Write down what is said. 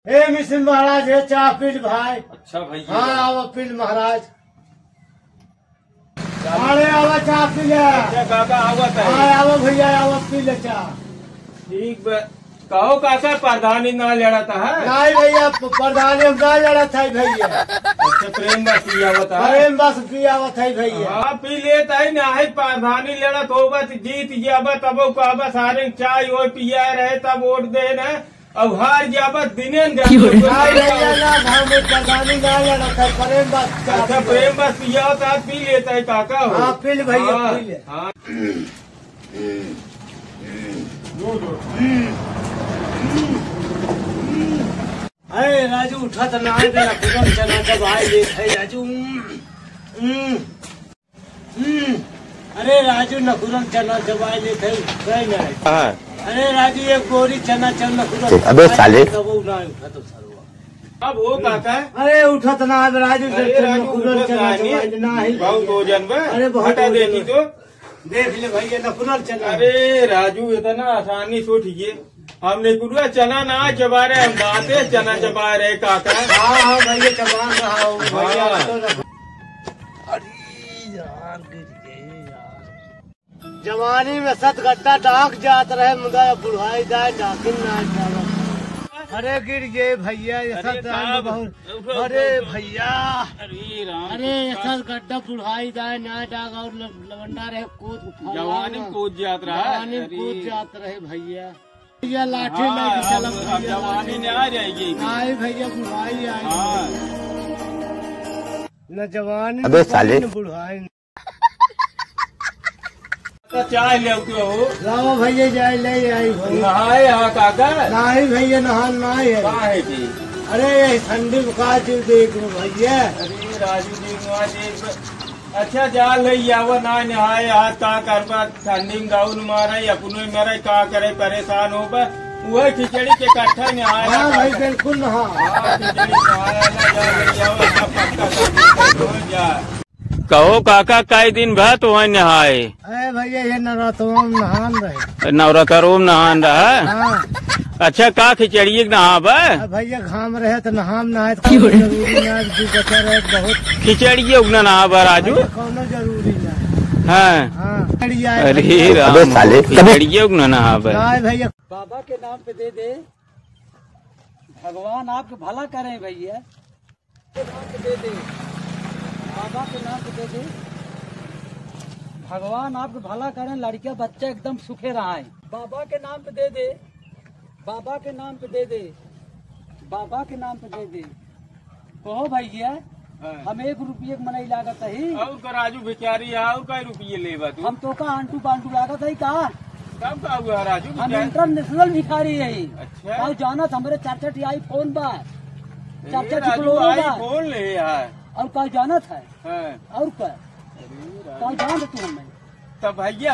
हे मिसिन महाराज हे चाह पील भाई। अच्छा भैया। हाँ आवा पील महाराज। अरे आवा चाह पी ले। अच्छा काका आवत है। हाँ आवा भैया आवा पी ले चाह। ठीक कहो काका प्रधानी ना लड़ता है। नहीं भैया प्रधानी हम ना लड़त है भैया। अच्छा प्रेम बस पियावत है। प्रेम बस पियावत है भैया। हाँ पी लेता है ना है प्रधानी लड़त होगा जीत जाबत अब कहबत सारे चाय वो पिया रहे तब वोट दे न अब हार जाबत दिने प्रधानी ना लड़त है प्रेम बस। अच्छा प्रेम बस पियावत है पी लेता है काका। हाँ पी ले भैया पी ले। हाँ अरे राजू उठा तो ना देना कुदम चना जब आए ले राजू। अरे राजू नकुरम चना जब आए ले अरे राजू एक गोरी चना चल नकुरम। अबे साले उठा तो सरवा अब वो काका। अरे उठा तो ना राजू नकुरम चना नहीं बहुत हो जन। अरे बहुत देखी तो देख ले भैया नकुरम चना। अरे राजू इतना आसानी से उठिए हमने गुरुआ चना ना चबा रहे हम दाते चना चबा रहे काका। हाँ हाँ भैया चबा रहा हूँ भैया। अरे यार जवानी में सतगट्टा डाक जात रहे मुदा बुढ़ाई जाए डाकिन ना। अरे गिर गए भैया ये सब बहुत। अरे भैया अरे सब गड्ढा बुढ़ाई जाए ना डाक और लवंडा रहे कूद जवानी कूद जात रहा जवानी कूद जात रहे भैया। भैया लाठी लेके चला जवानी ने आ जाएगी। आई भैया बुढ़ाई आई न जवानी अबे साले बुढ़ाई। तो चाय ले हो लाओ भैया जाए ले आई नहाए हाँ काका। नहीं भैया नहा नहीं है। कहाँ है जी। अरे ठंडी में का चीज देख लो भैया। अरे राजू जी जी अच्छा जाल है याव ना नहाए हाथ का करबा ठंडी में गाउन मारे अपने मेरे का करे परेशान हो वह खिचड़ी के कट्ठा नहाए। हाँ भाई बिल्कुल नहा। खिचड़ी नहाए कहो काका कई दिन भा तो वही नहाए। अरे भैया ये नवरात्रों में नहान रहे। नवरात्रों में नहान रहा। हाँ। अच्छा का खिचड़ी नहा भैया घाम रहे तो नहाम नहाए जरूरी ना बचा रहे बहुत। खिचड़ी उगना नहा राजू कोनो जरूरी ना। हाँ अरे साले खिचड़ी उगना नहा भैया। बाबा के नाम पे दे दे भगवान आपको भला करें भैया। नाम पे दे दे बाबा के नाम पे दे दे भगवान आपको भला करें लड़कियां बच्चा एकदम सुखे रहा। बाबा के नाम पे दे दे बाबा के नाम पे दे दे बाबा के नाम पे दे दे। कहो भैया हम 1 रुपये की मनाई लागत है। और राजू बेचारी और कई रुपये ले हम तो का आंटू बांटू लागत है का। कब का हुआ राजू। हम इंटरनेशनल भिखारी है। अच्छा जाना हमारे 4 आई फोन बा 4 फोन ले और कल जाना था। हाँ। और क्या कल जाना तू हमें तब भैया